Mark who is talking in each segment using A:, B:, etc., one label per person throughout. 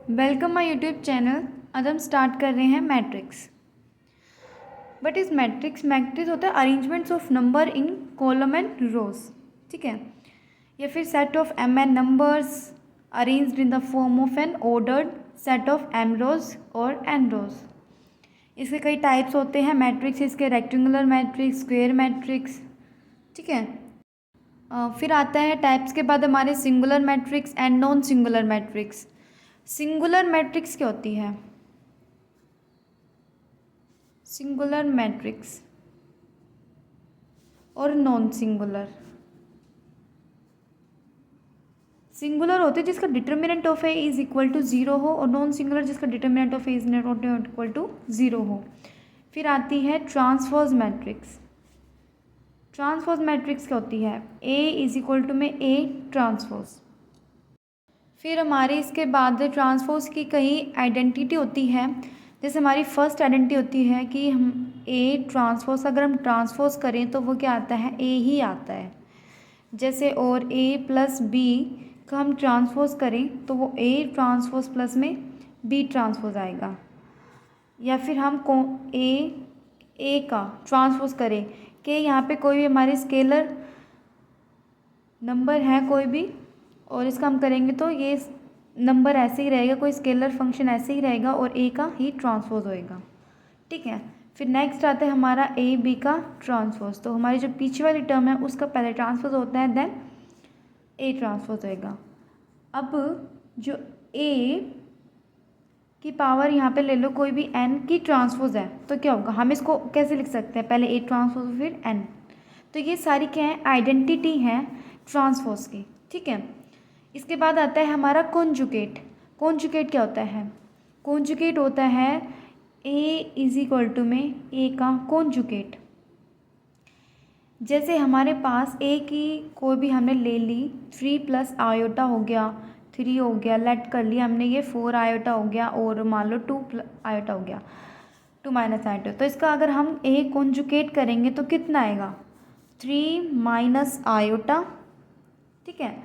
A: Welcome my YouTube channel. आज हम start कर रहे हैं मैट्रिक्स। बट इस मैट्रिक्स होता है arrangements of number in column and rows, ठीक है, या फिर set of M N numbers arranged in the form of an ordered set of M rows और एन रोज। इसके कई टाइप्स होते हैं मैट्रिक्स, इसके रेक्टेंगुलर मैट्रिक्स, स्क्वायर मैट्रिक्स, ठीक है। फिर आता है टाइप्स के बाद हमारे singular matrix and non singular matrix. Singular matrix क्या होती है? सिंगुलर मैट्रिक्स और नॉन सिंगुलर। सिंगुलर होते हैं जिसका determinant of A is equal to zero हो, और नॉन सिंगुलर जिसका determinant of A is not equal to zero हो। फिर आती है ट्रांसपोज मैट्रिक्स। ट्रांसपोज मैट्रिक्स क्या होती है? ए इज इक्वल टू में ए ट्रांसपोज। फिर हमारे इसके बाद ट्रांसपोज की कई आइडेंटिटी होती है। जैसे हमारी फर्स्ट आइडेंटिटी होती है कि हम ए ट्रांसपोज, अगर हम ट्रांसपोज करें तो वो क्या आता है? ए ही आता है। जैसे और ए प्लस बी का हम ट्रांसपोज करें तो वो ए ट्रांसपोज प्लस में बी ट्रांसपोज आएगा। या फिर हम ए का ट्रांसपोज करें कि यहाँ पे कोई भी हमारे स्केलर नंबर है कोई भी, और इसका हम करेंगे तो ये नंबर ऐसे ही रहेगा, कोई स्केलर फंक्शन ऐसे ही रहेगा और ए का ही ट्रांसपोज होएगा, ठीक है। फिर नेक्स्ट आता है हमारा ए बी का ट्रांसपोज। तो हमारी जो पीछे वाली टर्म है उसका पहले ट्रांसपोज होता है, देन ए ट्रांसपोज होएगा। अब जो ए की पावर यहाँ पे ले लो, कोई भी एन की ट्रांसपोज है तो क्या होगा? हम इसको कैसे लिख सकते हैं? पहले ए ट्रांसपोज फिर एन। तो ये सारी क्या है? आइडेंटिटी हैं ट्रांसपोज की, ठीक है। इसके बाद आता है हमारा कॉन्जुगेट। कॉन्जुगेट क्या होता है? कॉन्जुगेट होता है ए इज इक्वल टू में ए का कॉन्जुगेट। जैसे हमारे पास ए की कोई भी हमने ले ली, 3 प्लस आयोटा हो गया, 3 हो गया, लेट कर लिया हमने, ये 4 आयोटा हो गया, और मान लो 2 आयोटा हो गया, 2 माइनस आयोटा। तो इसका अगर हम ए कॉन्जुगेट करेंगे तो कितना आएगा? 3 माइनस आयोटा, ठीक है।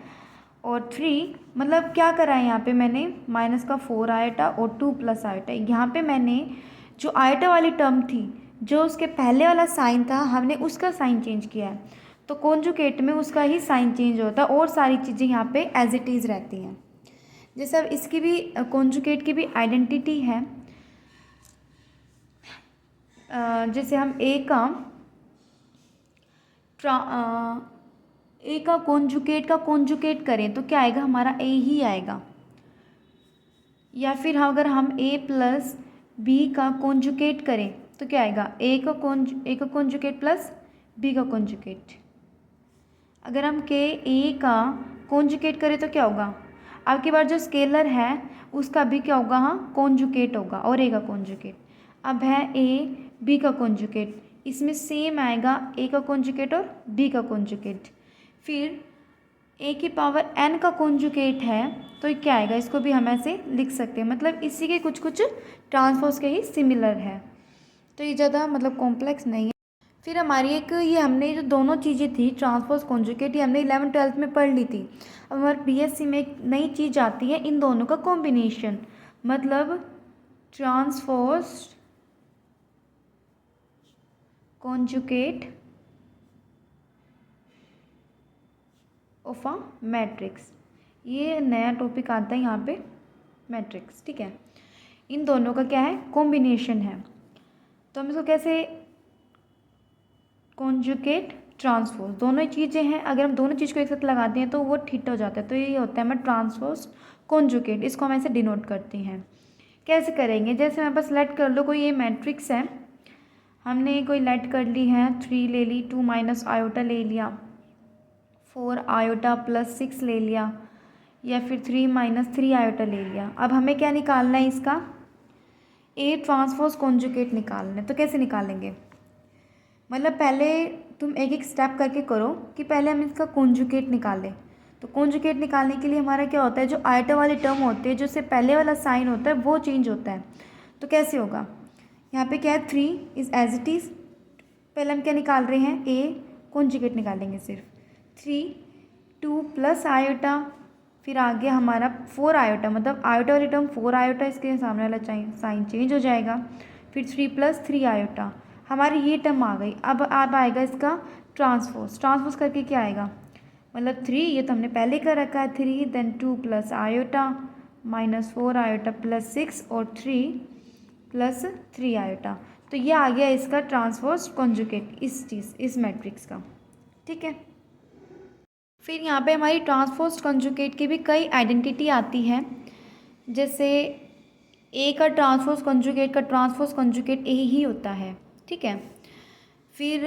A: और 3 मतलब क्या करा है यहाँ पे मैंने? माइनस का 4 आयोटा और 2 प्लस आयोटा। यहाँ पे मैंने जो आयोटा वाली टर्म थी, जो उसके पहले वाला साइन था, हमने उसका साइन चेंज किया है। तो कॉन्जुगेट में उसका ही साइन चेंज होता है और सारी चीज़ें यहाँ पे एज इट इज़ रहती हैं। जैसे अब इसकी भी कॉन्जुगेट की भी आइडेंटिटी है। जैसे हम ए का कॉन्जुगेट करें तो क्या आएगा? हमारा ए ही आएगा। या फिर अगर हम ए प्लस बी का कॉन्जुगेट करें तो क्या आएगा? ए का कॉन्जुगेट प्लस बी का कॉन्जुगेट। अगर हम के ए का कॉन्जुगेट करें तो क्या होगा? अब की बार जो स्केलर है उसका भी क्या होगा? हाँ, कॉन्जुगेट होगा, और ए का कॉन्जुगेट। अब है ए बी का कॉन्जुगेट, इसमें सेम आएगा ए का कॉन्जुगेट और बी का कॉन्जुगेट। फिर ए की पावर एन का कॉन्जुगेट है तो क्या आएगा? इसको भी हम ऐसे लिख सकते हैं। मतलब इसी के कुछ कुछ ट्रांसपोज के ही सिमिलर है, तो ये ज़्यादा मतलब कॉम्प्लेक्स नहीं है। फिर हमारी एक ये हमने जो दोनों चीज़ें थी ट्रांसपोज कॉन्जुगेट, ये हमने 11th-12th में पढ़ ली थी। अब हमारे बीएससी में एक नई चीज़ आती है, इन दोनों का कॉम्बिनेशन, मतलब transpose conjugate of a matrix. ये नया टॉपिक आता है यहाँ पे, मैट्रिक्स, ठीक है। इन दोनों का क्या है? कॉम्बिनेशन है। तो हम इसको कैसे? कॉन्जुगेट ट्रांसपोज, दोनों ही चीज़ें हैं, अगर हम दोनों चीज़ को एक साथ लगाते हैं तो वो हिट हो जाता है। तो ये होता है हमारा ट्रांसपोज कॉन्जुगेट, इसको हम ऐसे डिनोट करते हैं। कैसे करेंगे? जैसे हमारे पास लेट कर लो कोई ये मैट्रिक्स है, हमने कोई लेट कर ली है, 3 ले ली, 2 माइनस आयोटा ले लिया, 4 आयोटा प्लस 6 ले लिया, या फिर 3 माइनस 3 आयोटा ले लिया। अब हमें क्या निकालना है? इसका ए ट्रांसपोज कॉन्जुगेट निकालना है। तो कैसे निकालेंगे? मतलब पहले तुम एक एक स्टेप करके करो कि पहले हम इसका कॉन्जुगेट निकालें। तो कॉन्जुगेट निकालने के लिए हमारा क्या होता है? जो आयोटा वाली टर्म होती है, जो उससे पहले वाला साइन होता है, वो चेंज होता है। तो कैसे होगा? यहाँ पे क्या है? 3 इज़ एज इट इज़। पहले हम क्या निकाल रहे हैं? ए कॉन्जुगेट निकालेंगे सिर्फ। 3 2 प्लस आयोटा, फिर आ गया हमारा 4 आयोटा, मतलब आयोटा वाली टर्म 4 आयोटा, इसके सामने वाला साइन चेंज हो जाएगा। फिर 3 + 3 आयोटा, हमारी ये टर्म आ गई। अब आएगा इसका ट्रांसपोज करके क्या आएगा, मतलब 3, ये तो हमने पहले कर रखा है 3, देन 2 + आयोटा -4 आयोटा +6 और 3 + 3 आयोटा। तो ये आ गया इसका ट्रांसपोज कॉन्जुगेट इस मैट्रिक्स का। ठीक है, फिर यहाँ पे हमारी ट्रांसपोज कॉन्जुगेट की भी कई आइडेंटिटी आती है, जैसे ए का ट्रांसपोज कॉन्जुगेट ए ही होता है। ठीक है, फिर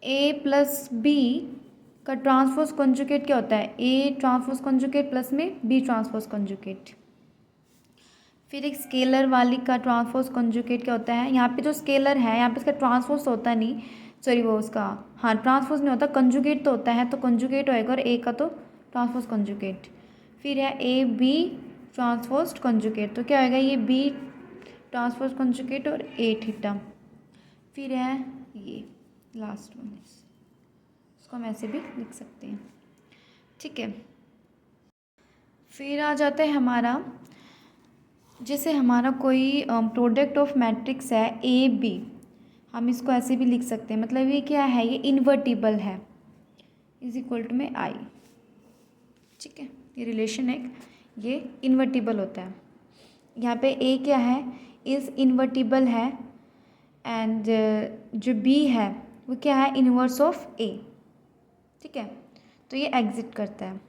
A: ए + बी का ट्रांसपोज कॉन्जुगेट क्या होता है, ए ट्रांसपोज कॉन्जुगेट प्लस में बी ट्रांसपोज कॉन्जुगेट। फिर एक स्केलर वाली का ट्रांसपोज कॉन्जुगेट क्या होता है, यहाँ पे जो स्केलर है यहाँ पे इसका ट्रांसपोज होता नहीं, सॉरी वो उसका, हाँ ट्रांसपोज नहीं होता, कंजुगेट तो होता है, तो कंजुगेट होएगा, और ए का तो ट्रांसपोज कंजुगेट। फिर है ए बी ट्रांसपोज कंजुगेट, तो क्या होएगा, ये बी ट्रांसपोज कंजुगेट और ए थीटा। फिर है ये लास्ट वन, इसको हम ऐसे भी लिख सकते हैं। ठीक है, फिर आ जाता है हमारा, जैसे हमारा कोई प्रोडक्ट ऑफ मैट्रिक्स है ए बी, हम इसको ऐसे भी लिख सकते हैं, मतलब ये क्या है, ये इन्वर्टिबल है, = में आई। ठीक है, ये रिलेशन है, ये इन्वर्टिबल होता है। यहाँ पे ए क्या है, इज़ इन्वर्टिबल है, एंड जो बी है वो क्या है, इन्वर्स ऑफ ए। ठीक है, तो ये एग्जिट करता है।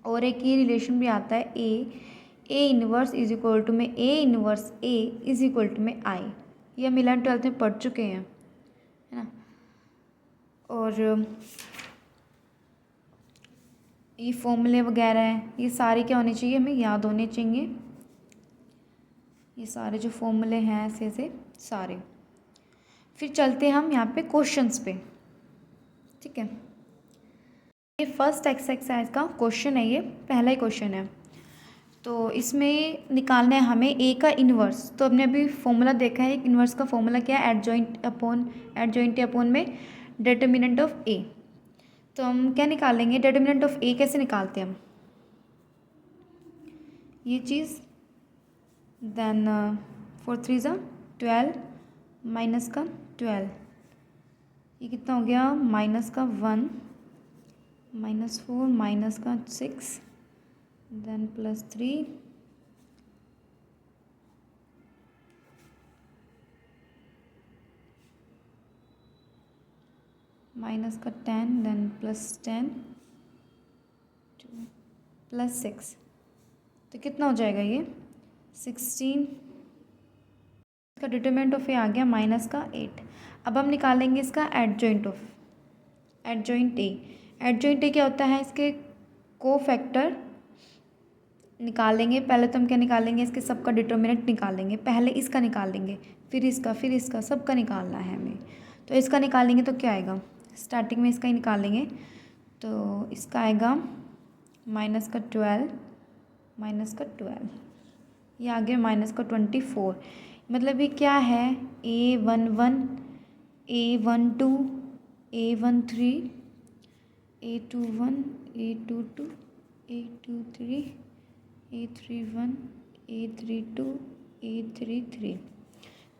A: और एक ये रिलेशन भी आता है, ए इन्वर्स = में ए इन्वर्स ए = में आई। ये हम 11th-12th में पढ़ चुके हैं, है ना। और ये फॉर्मूले वगैरह हैं, ये सारे क्या होने चाहिए, हमें याद होने चाहिए, ये सारे जो फॉर्मूले हैं ऐसे सारे। फिर चलते हैं हम यहाँ पे क्वेश्चंस पे। ठीक है, ये फर्स्ट एक्सरसाइज का क्वेश्चन है, ये पहला ही क्वेश्चन है। तो इसमें निकालना है हमें ए का इन्वर्स। तो हमने अभी फॉर्मूला देखा है, इन्वर्स का फॉर्मूला क्या है, एडजॉइंट अपॉन में डिटर्मिनेंट ऑफ ए। तो हम क्या निकालेंगे, डिटर्मिनेंट ऑफ ए कैसे निकालते हैं हम, ये चीज़, देन 4 3 = 12 माइनस का 12, ये कितना हो गया, -1 -4 माइनस का 6, देन +3 माइनस का 10, देन +10 +6, तो कितना हो जाएगा ये 16। इसका डिटरमिनेंट ऑफ ए आ गया -8। अब हम निकालेंगे इसका एडजॉइंट ए। एडजॉइंट ए क्या होता है, इसके कोफैक्टर निकालेंगे। पहले तो हम क्या निकालेंगे, इसके सबका डिटर्मिनेंट निकालेंगे, पहले इसका निकालेंगे, फिर इसका सबका निकालना है हमें। तो इसका निकालेंगे तो क्या आएगा, स्टार्टिंग में इसका ही निकालेंगे, तो इसका आएगा -12 ये आ गया -24। मतलब ये क्या है, A11 A12 A13 A21 A22 A23 A31 A32 A33।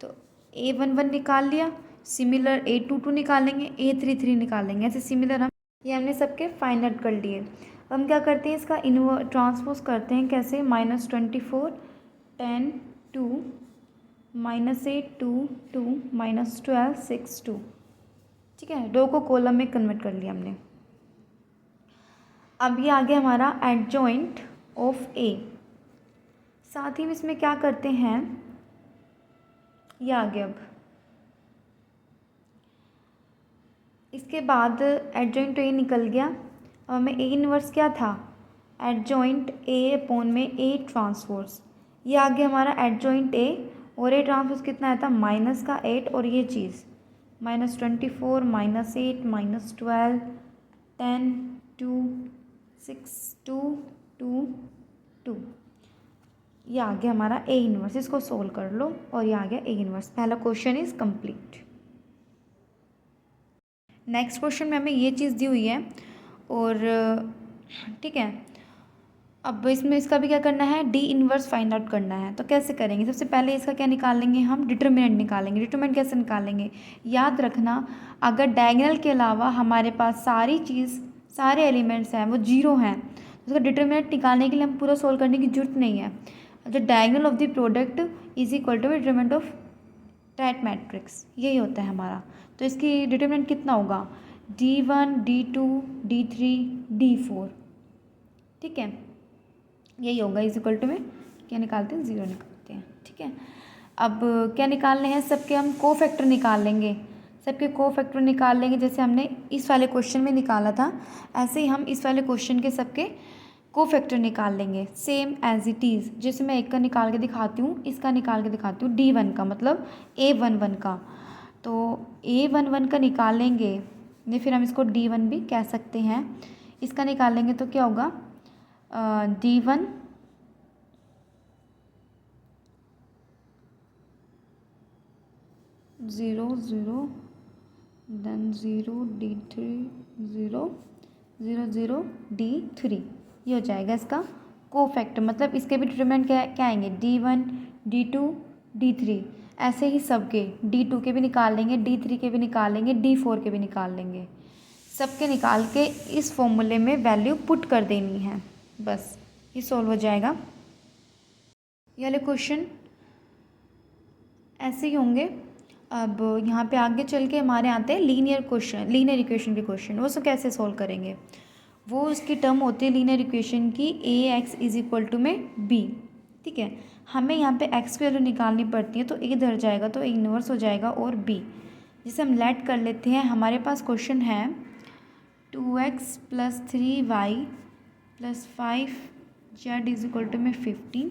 A: तो A11 निकाल लिया, सिमिलर A22 निकालेंगे, A33 निकालेंगे, ऐसे सिमिलर हम ये हमने सबके फाइंड आउट कर लिए। हम क्या करते हैं, इसका ट्रांसपोज करते हैं, कैसे, -24 10 2 -8 2 2 -12 6 2। ठीक है, रो को कॉलम में कन्वर्ट कर लिया हमने। अब ये आ गया हमारा एडजॉइंट ऑफ ए। साथ ही में इसमें क्या करते हैं, ये आ गया। अब इसके बाद एडजॉइंट ए निकल गया। अब हमें ए इनवर्स क्या था, एडजॉइंट ए अपॉन में ए ट्रांसपोज, ये आ गया हमारा एडजॉइंट ए। और ए ट्रांसपोज कितना आया था, -8, और ये चीज़ -24 -8 -12 10 2 6 2 2 2, ये आ गया हमारा ए इनवर्स। इसको सोल्व कर लो और ये आ गया ए इनवर्स। पहला question is complete. Next question में हमें ये चीज़ दी हुई है, और ठीक है, अब इसमें इसका भी क्या करना है, डी इनवर्स फाइंड आउट करना है। तो कैसे करेंगे, सबसे पहले इसका क्या निकालेंगे, हम डिटर्मिनेंट निकालेंगे। डिटर्मिनेंट कैसे निकालेंगे, याद रखना अगर डायगोनल के अलावा हमारे पास सारे एलिमेंट्स हैं वो जीरो हैं तो उसका डिटर्मिनेंट निकालने के लिए हम पूरा सोल्व करने की जरूरत नहीं है। The diagonal of the product is equal to determinant of that matrix, यही होता है हमारा। तो इसकी डिटर्मिनेंट कितना होगा, D1 D2 D3 D4, ठीक है, यही होगा। इज इक्वल टू में क्या निकालते हैं, ज़ीरो निकालते हैं, ठीक है। अब क्या निकालने हैं, सबके हम कोफैक्टर निकाल लेंगे। सबके कोफैक्टर निकाल लेंगे, जैसे हमने इस वाले क्वेश्चन में निकाला था ऐसे ही हम इस वाले क्वेश्चन के सबके कोफैक्टर निकाल लेंगे सेम एज इट इज़। जैसे मैं एक का निकाल के दिखाती हूँ, इसका निकाल के दिखाती हूँ, D1 का मतलब A11 का। तो A11 का निकालेंगे नहीं, फिर हम इसको D1 भी कह सकते हैं। इसका निकालेंगे तो क्या होगा, D1 0 0 देन 0 D3 0 0 0 D3, ये हो जाएगा इसका कोफैक्टर। मतलब इसके भी डिटरमिनेंट क्या आएंगे, D1 D2 D3, ऐसे ही सबके D2 के भी निकाल लेंगे, D3 के भी निकाल लेंगे, D4 के भी निकाल लेंगे। सबके निकाल के इस फॉर्मूले में वैल्यू पुट कर देनी है, बस ये सॉल्व हो जाएगा। ये वाले क्वेश्चन ऐसे ही होंगे। अब यहाँ पे आगे चल के हमारे आते हैं लीनियर इक्वेशन के क्वेश्चन। वो सब कैसे सॉल्व करेंगे, वो उसकी टर्म होती है लीनियर इक्वेशन की AX इज इक्वल टू में B, ठीक है। हमें यहाँ पे x की वैल्यू निकालनी पड़ती है, तो A इधर जाएगा तो A इन्वर्स हो जाएगा और B, जिसे हम लेट कर लेते हैं। हमारे पास क्वेश्चन है 2x + 3y + 5z is equal to में 15।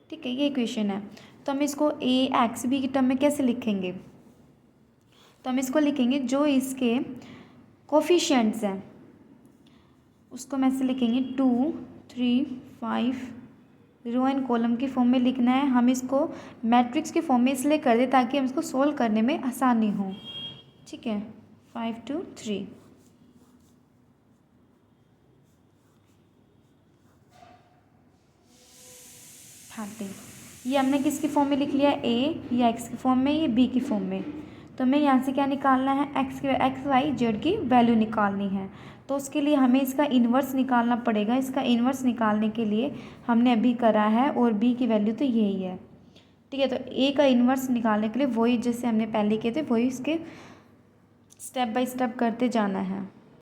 A: ठीक है, ये इक्वेशन है। तो हम इसको AXB की टर्म में कैसे लिखेंगे, तो हम इसको लिखेंगे जो इसके कोफिशिएंट्स हैं उसको हम ऐसे लिखेंगे 2 3 5 रो एंड कॉलम की फॉर्म में लिखना है। हम इसको मैट्रिक्स की फॉर्म में इसलिए कर दें ताकि हम इसको सोल्व करने में आसानी हो, ठीक है। 5 2 3, हाँ ठीक, ये हमने किसकी फॉर्म में लिख लिया, A, ये x की फॉर्म में, ये B की फॉर्म में। तो हमें यहाँ से क्या निकालना है, x y z की वैल्यू निकालनी है। तो उसके लिए हमें इसका इन्वर्स निकालना पड़ेगा। इसका इन्वर्स निकालने के लिए हमने अभी करा है और B की वैल्यू तो यही है, ठीक है। तो A का इन्वर्स निकालने के लिए वही जैसे हमने पहले किए थे वही इसके स्टेप बाय स्टेप करते जाना है।